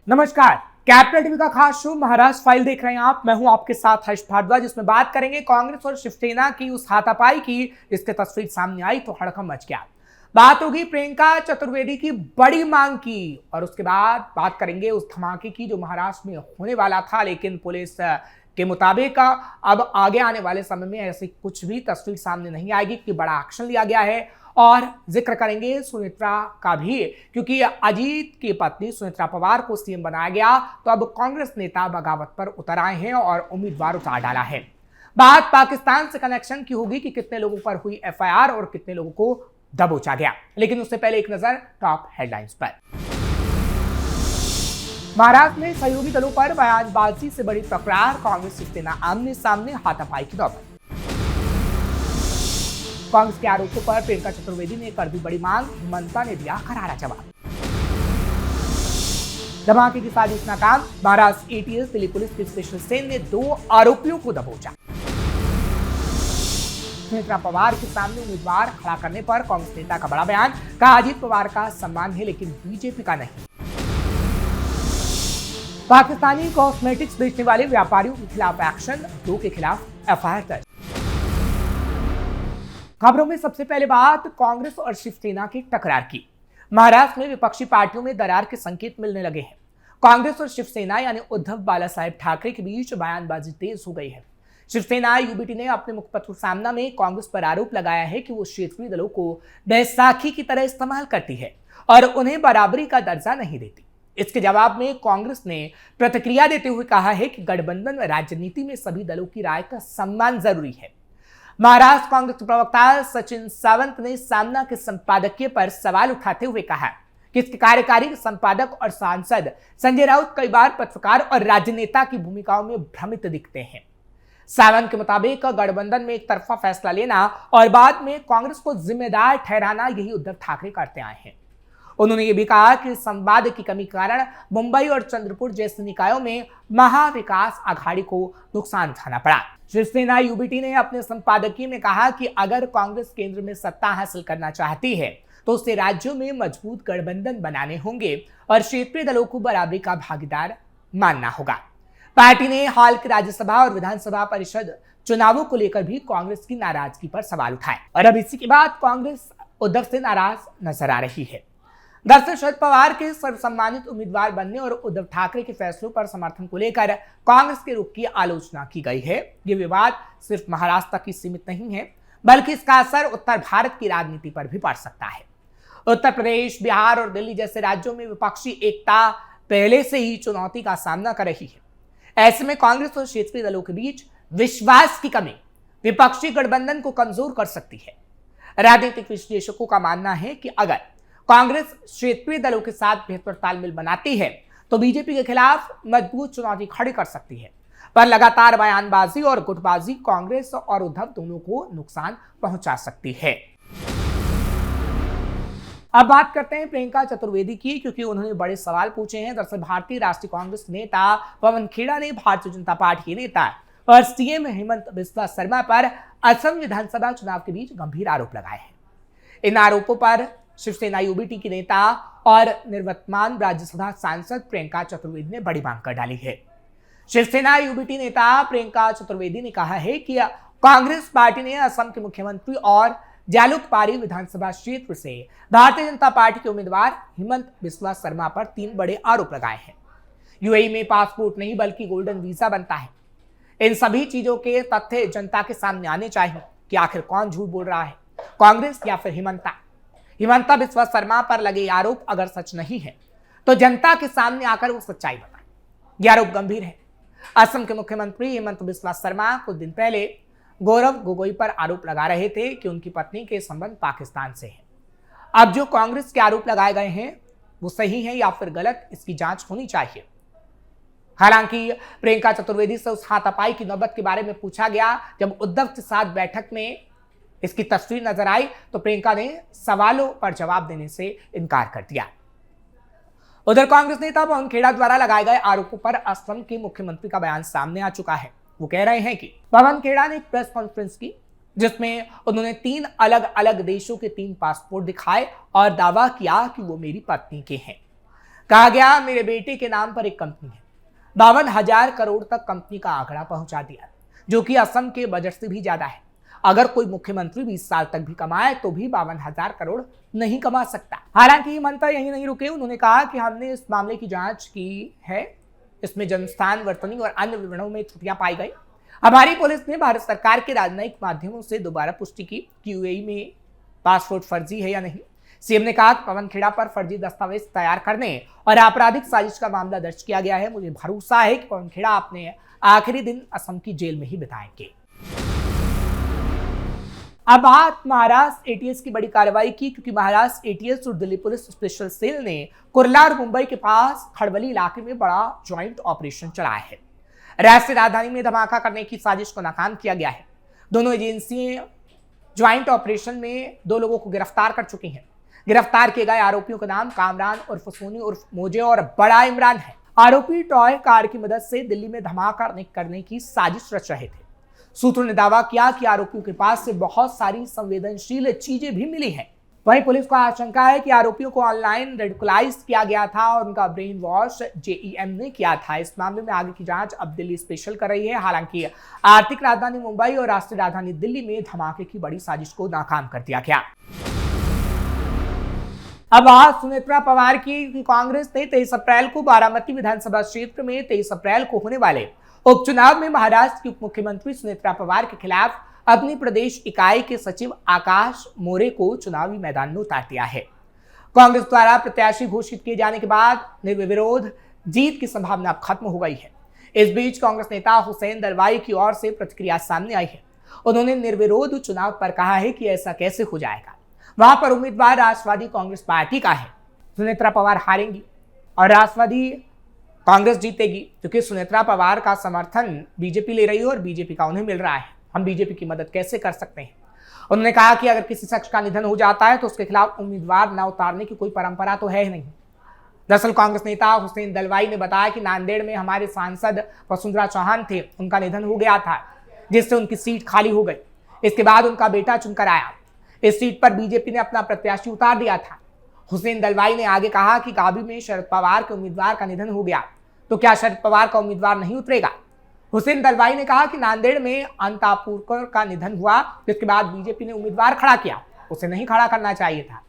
नमस्कार। Capital TV का खास शो महाराष्ट्र फाइल देख रहे हैं आप। मैं हूं आपके साथ हर्ष भारद्वाज, जिसमें बात करेंगे कांग्रेस और शिवसेना की उस हाथापाई की जिसकी तस्वीर सामने आई तो हड़कंप मच गया। बात होगी प्रियंका चतुर्वेदी की बड़ी मांग की और उसके बाद बात करेंगे उस धमाके की जो महाराष्ट्र में होने वाला था, लेकिन पुलिस के मुताबिक अब आगे आने वाले समय में ऐसी कुछ भी तस्वीर सामने नहीं आएगी कि बड़ा एक्शन लिया गया है। और जिक्र करेंगे सुनेत्रा का भी, क्योंकि अजीत की पत्नी सुनेत्रा पवार को सीएम बनाया गया तो अब कांग्रेस नेता बगावत पर उतर आए हैं और उम्मीदवार उतार डाला है। बात पाकिस्तान से कनेक्शन की होगी कि कितने लोगों पर हुई एफआईआर और कितने लोगों को दबोचा गया, लेकिन उससे पहले एक नजर टॉप हेडलाइंस पर। महाराष्ट्र में सहयोगी दलों पर बयानबाजी से बड़ी तकरार, कांग्रेस शिवसेना आमने सामने, हाथापाई की नौबत। कांग्रेस के आरोपों पर प्रियंका चतुर्वेदी ने कर दी बड़ी मांग, ममता ने दिया करारा जवाब। धमाके की साजिश नाकाम, महाराष्ट्र एटीएस दिल्ली पुलिस की स्पेशल सेल ने 2 आरोपियों को दबोचा। सुनेत्रा पवार के सामने उम्मीदवार खड़ा करने पर कांग्रेस नेता का बड़ा बयान, कहा अजीत पवार का सम्मान है लेकिन बीजेपी का नहीं। पाकिस्तानी कॉस्मेटिक्स बेचने वाले व्यापारियों के खिलाफ एक्शन, 2 के खिलाफ एफआईआर दर्ज। खबरों में सबसे पहले बात कांग्रेस और शिवसेना की टकरार की। महाराष्ट्र में विपक्षी पार्टियों में दरार के संकेत मिलने लगे हैं। कांग्रेस और शिवसेना यानी उद्धव बालासाहेब ठाकरे के बीच बयानबाजी तेज हो गई है। शिवसेना यूबीटी ने अपने मुखपत्र सामना में कांग्रेस पर आरोप लगाया है कि वो क्षेत्रीय दलों को बैसाखी की तरह इस्तेमाल करती है और उन्हें बराबरी का दर्जा नहीं देती। इसके जवाब में कांग्रेस ने प्रतिक्रिया देते हुए कहा है कि गठबंधन राजनीति में सभी दलों की राय का सम्मान जरूरी है। महाराष्ट्र कांग्रेस के प्रवक्ता सचिन सावंत ने सामना के संपादकीय पर सवाल उठाते हुए कहा कि इसके कार्यकारी संपादक और सांसद संजय राउत कई बार पत्रकार और राजनेता की भूमिकाओं में भ्रमित दिखते हैं। सावंत के मुताबिक गठबंधन में एक तरफा फैसला लेना और बाद में कांग्रेस को जिम्मेदार ठहराना यही उद्धव ठाकरे करते आए हैं। उन्होंने ये भी कहा कि संवाद की कमी के कारण मुंबई और चंद्रपुर जैसे निकायों में महाविकास आघाड़ी को नुकसान उठाना पड़ा। शिवसेना यूबीटी ने अपने संपादकीय में कहा कि अगर कांग्रेस केंद्र में सत्ता हासिल करना चाहती है तो उसे राज्यों में मजबूत गठबंधन बनाने होंगे और क्षेत्रीय दलों को बराबरी का भागीदार मानना होगा। पार्टी ने हाल के राज्यसभा और विधानसभा परिषद चुनावों को लेकर भी कांग्रेस की नाराजगी पर सवाल उठाए और अब इसी के बाद कांग्रेस उद्धव से नाराज नजर आ रही है। दरअसल शरद पवार के सर्वसम्मानित उम्मीदवार बनने और उद्धव ठाकरे के फैसलों पर समर्थन को लेकर कांग्रेस के रुख की आलोचना की गई है। ये विवाद सिर्फ महाराष्ट्र तक ही सीमित नहीं है, बल्कि इसका असर उत्तर भारत की राजनीति पर भी पड़ सकता है। उत्तर प्रदेश, बिहार और दिल्ली जैसे राज्यों में विपक्षी एकता पहले से ही चुनौती का सामना कर रही है। ऐसे में कांग्रेस और क्षेत्रीय दलों के बीच विश्वास की कमी विपक्षी गठबंधन को कमजोर कर सकती है। राजनीतिक विश्लेषकों का मानना है कि अगर कांग्रेस क्षेत्रीय दलों के साथ बेहतर तालमेल बनाती है तो बीजेपी के खिलाफ मजबूत चुनौती खड़ी कर सकती है, पर लगातार बयानबाजी और गुटबाजी कांग्रेस और उद्धव दोनों को नुकसान पहुंचा सकती है। अब बात करते हैं प्रियंका चतुर्वेदी की, क्योंकि उन्होंने बड़े सवाल पूछे हैं। दरअसल भारतीय राष्ट्रीय कांग्रेस नेता पवन खेड़ा ने भारतीय जनता पार्टी के नेता और सीएम हेमंत बिस्वा शर्मा पर असम विधानसभा चुनाव के बीच गंभीर आरोप लगाए हैं। इन आरोपों पर शिवसेना यूबीटी की नेता और निवर्तमान राज्यसभा सांसद प्रियंका चतुर्वेदी ने बड़ी मांग कर डाली है। शिवसेना यूबीटी नेता प्रियंका चतुर्वेदी ने कहा है कि कांग्रेस पार्टी ने असम के मुख्यमंत्री और जालुकबारी विधानसभा क्षेत्र से भारतीय जनता पार्टी के उम्मीदवार हेमंत बिस्वा शर्मा पर 3 बड़े आरोप लगाए हैं। यूएई में पासपोर्ट नहीं बल्कि गोल्डन वीजा बनता है। इन सभी चीजों के तथ्य जनता के सामने आने चाहिए कि आखिर कौन झूठ बोल रहा है, कांग्रेस या फिर हेमंता बिस्वा शर्मा पर लगे आरोप अगर सच नहीं है तो जनता के सामने आकर वो सच्चाई बताएं। यह आरोप गंभीर है। असम के मुख्यमंत्री हेमंत बिस्वा शर्मा कुछ दिन पहले गौरव गोगोई पर आरोप लगा रहे थे कि उनकी पत्नी के संबंध पाकिस्तान से हैं। अब जो कांग्रेस के आरोप लगाए गए हैं वो सही है या फिर गलत, इसकी जांच होनी चाहिए। हालांकि प्रियंका चतुर्वेदी से उस हाथापाई की नौबत के बारे में पूछा गया। जब उद्धव के साथ बैठक में इसकी तस्वीर नजर आई तो प्रियंका ने सवालों पर जवाब देने से इनकार कर दिया। उधर कांग्रेस नेता पवन खेड़ा द्वारा लगाए गए आरोपों पर असम के मुख्यमंत्री का बयान सामने आ चुका है। वो कह रहे हैं कि पवन खेड़ा ने एक प्रेस कॉन्फ्रेंस की जिसमें उन्होंने 3 अलग अलग देशों के 3 पासपोर्ट दिखाए और दावा किया कि वो मेरी पत्नी के हैं। कहा गया मेरे बेटे के नाम पर एक कंपनी है। 52,000 करोड़ तक कंपनी का आंकड़ा पहुंचा दिया, जो कि असम के बजट से भी ज्यादा है। अगर कोई मुख्यमंत्री 20 साल तक भी कमाए तो भी 52,000 करोड़ नहीं कमा सकता। हालांकि मंत्री यही नहीं रुके, उन्होंने कहा कि हमने इस मामले की जांच की है, इसमें जन्मस्थान, वर्तनी और अन्य विवरणों में त्रुटियां पाई गई। हमारी पुलिस ने भारत सरकार के राजनयिक माध्यमों से दोबारा पुष्टि की कि यूएई में पासपोर्ट फर्जी है या नहीं। सीएम ने कहा कि पवन खेड़ा पर फर्जी दस्तावेज तैयार करने और आपराधिक साजिश का मामला दर्ज किया गया है। मुझे भरोसा है कि पवन खेड़ा अपने आखिरी दिन असम की जेल में ही बिताएंगे। अब बात महाराष्ट्र एटीएस की बड़ी कार्रवाई की, क्योंकि महाराष्ट्र एटीएस और दिल्ली पुलिस स्पेशल सेल ने कुर्ला और मुंबई के पास खड़बली इलाके में बड़ा ज्वाइंट ऑपरेशन चलाया है। राष्ट्रीय राजधानी में धमाका करने की साजिश को नाकाम किया गया है। दोनों एजेंसियां ज्वाइंट ऑपरेशन में 2 लोगों को गिरफ्तार कर चुकी हैं। गिरफ्तार किए गए आरोपियों का नाम कामरान उर्फ सोनी उर्फ मोजे और बड़ा इमरान है। आरोपी टॉय कार की मदद से दिल्ली में धमाका करने की साजिश रच रहे थे। सूत्रों ने दावा किया कि आरोपियों के पास से बहुत सारी संवेदनशील चीजें भी मिली हैं। वहीं पुलिस को आशंका है कि आरोपियों को ऑनलाइन रेडिकलाइज किया गया था और उनका ब्रेन वॉश जेईएम ने किया था। इस मामले में आगे की जांच अब दिल्ली स्पेशल कर रही है। हालांकि आर्थिक राजधानी मुंबई और राष्ट्रीय राजधानी दिल्ली में धमाके की बड़ी साजिश को नाकाम कर दिया गया। अब आज सुनेत्रा पवार की कांग्रेस ने 23 अप्रैल को बारामती विधानसभा क्षेत्र में 23 अप्रैल को होने वाले उपचुनाव में महाराष्ट्र की उप मुख्यमंत्री सुनेत्रा पवार के खिलाफ अपनी प्रदेश इकाई के सचिव आकाश मोरे को चुनावी मैदान में उतार दिया है। कांग्रेस द्वारा प्रत्याशी घोषित किए जाने के बाद निर्विरोध जीत की संभावना खत्म हो गई है। इस बीच कांग्रेस नेता हुसैन दलवाई की ओर से प्रतिक्रिया सामने आई है। उन्होंने निर्विरोध चुनाव पर कहा है कि ऐसा कैसे हो जाएगा। वहां पर उम्मीदवार राष्ट्रवादी कांग्रेस पार्टी का है। सुनेत्रा पवार हारेंगी और राष्ट्रवादी कांग्रेस जीतेगी, क्योंकि सुनेत्रा पवार का समर्थन बीजेपी ले रही है और बीजेपी का उन्हें मिल रहा है। हम बीजेपी की मदद कैसे कर सकते हैं। उन्होंने कहा कि अगर किसी शख्स का निधन हो जाता है तो उसके खिलाफ उम्मीदवार न उतारने की कोई परंपरा तो है ही नहीं। दरअसल कांग्रेस नेता हुसैन दलवाई ने बताया कि नांदेड़ में हमारे सांसद वसुंधरा चौहान थे, उनका निधन हो गया था, जिससे उनकी सीट खाली हो गई। इसके बाद उनका बेटा चुनकर आया। इस सीट पर बीजेपी ने अपना प्रत्याशी उतार दिया था। हुसैन दलवाई ने आगे कहा कि गाबी में शरद पवार के उम्मीदवार का निधन हो गया तो क्या शरद पवार का उम्मीदवार नहीं उतरेगा। हुसैन दलवाई ने कहा कि नांदेड़ में अंतापुरकर का निधन हुआ, जिसके बाद बीजेपी ने उम्मीदवार खड़ा किया, उसे नहीं खड़ा करना चाहिए था।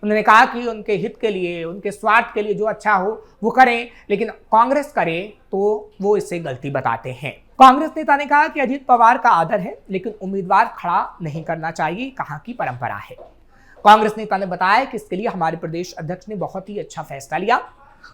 उन्होंने कहा कि उनके हित के लिए, उनके स्वार्थ के लिए जो अच्छा हो वो करें, लेकिन कांग्रेस करे तो वो इसे गलती बताते हैं। कांग्रेस नेता ने कहा कि अजीत पवार का आदर है, लेकिन उम्मीदवार खड़ा नहीं करना चाहिए, कहाँ की परंपरा है। कांग्रेस नेता ने बताया कि इसके लिए हमारे प्रदेश अध्यक्ष ने बहुत ही अच्छा फैसला लिया।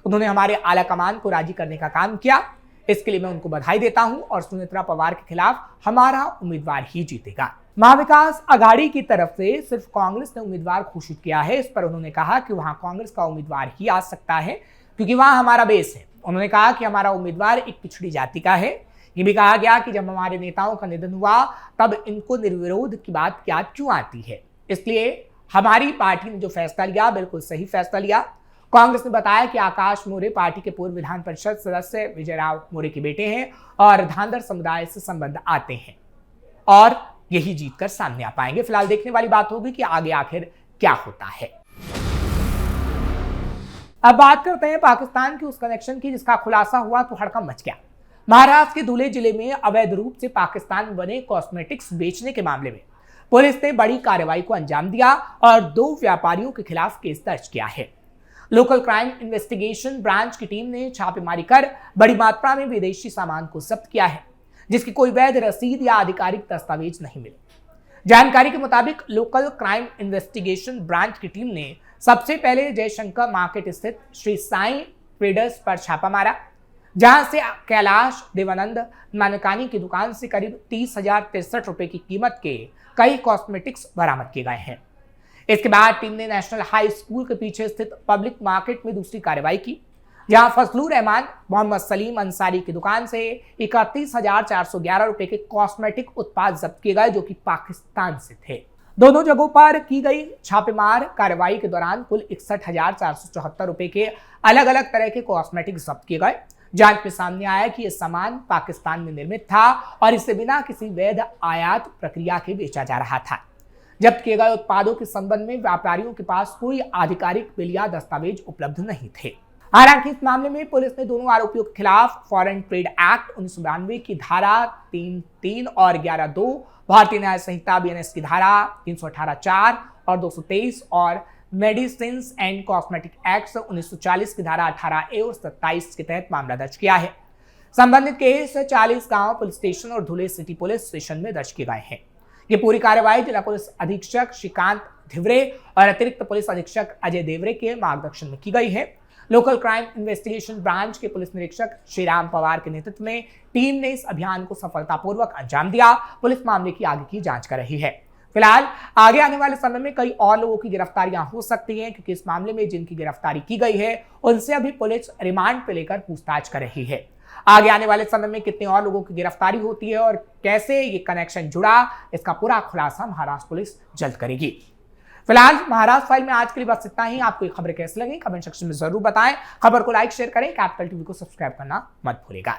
उन्होंने हमारे आला कमान को राजी करने का काम किया। इसके लिए मैं उनको बधाई देता हूं और सुनेत्रा पवार के खिलाफ हमारा उम्मीदवार ही जीतेगा। महाविकास आघाड़ी की तरफ से सिर्फ कांग्रेस ने उम्मीदवार घोषित किया है। इस पर उन्होंने कहा कि वहां कांग्रेस का उम्मीदवार ही आ सकता है, क्योंकि वहां हमारा बेस है। उन्होंने कहा कि हमारा उम्मीदवार एक पिछड़ी जाति का है। ये भी कहा गया कि जब हमारे नेताओं का निधन हुआ तब इनको निर्विरोध की बात याद क्यों आती है। इसलिए हमारी पार्टी ने जो फैसला लिया बिल्कुल सही फैसला लिया। कांग्रेस ने बताया कि आकाश मोरे पार्टी के पूर्व विधान परिषद सदस्य विजयराव मोरे के बेटे हैं और धांधर समुदाय से संबंध आते हैं और यही जीतकर सामने आ पाएंगे। फिलहाल देखने वाली बात होगी कि आगे आखिर क्या होता है। अब बात करते हैं पाकिस्तान के उस कनेक्शन की जिसका खुलासा हुआ तो हड़कंप मच गया। महाराष्ट्र के धुले जिले में अवैध रूप से पाकिस्तान बने कॉस्मेटिक्स बेचने के मामले में पुलिस ने बड़ी कार्रवाई को अंजाम दिया और 2 व्यापारियों के खिलाफ केस दर्ज किया है। लोकल क्राइम इन्वेस्टिगेशन ब्रांच की टीम ने छापेमारी कर बड़ी मात्रा में विदेशी सामान को जब्त किया है, जिसकी कोई वैध रसीद या आधिकारिक दस्तावेज नहीं मिले। जानकारी के मुताबिक लोकल क्राइम इन्वेस्टिगेशन ब्रांच की टीम ने सबसे पहले जयशंकर मार्केट स्थित श्री साईं ट्रेडर्स पर छापा मारा, जहां से कैलाश देवानंद मानकानी की दुकान से करीब 30,063 रुपए की कीमत के कई कॉस्मेटिक्स बरामद किए गए हैं। इसके बाद टीम ने नेशनल हाई स्कूल के पीछे स्थित पब्लिक मार्केट में दूसरी कार्रवाई की, जहां फजलुर रहमान मोहम्मद सलीम अंसारी की दुकान से 31,411 रुपए के कॉस्मेटिक उत्पाद जब्त किए गए, जो कि पाकिस्तान से थे। दोनों जगहों पर की गई छापेमार कार्रवाई के दौरान कुल 61,474 रुपए के अलग अलग तरह के कॉस्मेटिक जब्त किए गए। जांच में सामने आया कि यह सामान पाकिस्तान में निर्मित था और इसे बिना किसी वैध आयात प्रक्रिया के बेचा जा रहा था। जब्त किए गए उत्पादों के संबंध में व्यापारियों के पास कोई आधिकारिक बिल या दस्तावेज उपलब्ध नहीं थे। हालांकि इस मामले में पुलिस ने दोनों आरोपियों के खिलाफ फॉरेन ट्रेड एक्ट 1992 की धारा 3(3) और 11(2), भारतीय न्याय संहिता BNS की धारा 318(4) और 223 और मेडिसिन एंड कॉस्मेटिक एक्ट 1940 की धारा 18A और 27 के तहत मामला दर्ज किया है। संबंधित केस 40 गांव पुलिस स्टेशन और धुले सिटी पुलिस स्टेशन में दर्ज किए गए हैं। ये पूरी कार्रवाई जिला पुलिस अधीक्षक श्रीकांत धिवरे और अतिरिक्त पुलिस अधीक्षक अजय देवरे के मार्गदर्शन में की गई है। लोकल क्राइम इन्वेस्टिगेशन ब्रांच के पुलिस निरीक्षक श्रीराम पवार के नेतृत्व में टीम ने इस अभियान को सफलतापूर्वक अंजाम दिया। पुलिस मामले की आगे की जांच कर रही है। फिलहाल आगे आने वाले समय में कई और लोगों की गिरफ्तारियां हो सकती हैं, क्योंकि इस मामले में जिनकी गिरफ्तारी की गई है उनसे अभी पुलिस रिमांड पे लेकर पूछताछ कर रही है। आगे आने वाले समय में कितने और लोगों की गिरफ्तारी होती है और कैसे ये कनेक्शन जुड़ा, इसका पूरा खुलासा महाराष्ट्र पुलिस जल्द करेगी। फिलहाल महाराष्ट्र फाइल में आज के लिए बस इतना ही। आपको ये खबर कैसी लगी कमेंट सेक्शन में जरूर बताएं। खबर को लाइक शेयर करें। कैपिटल टीवी को सब्सक्राइब करना मत भूलिएगा।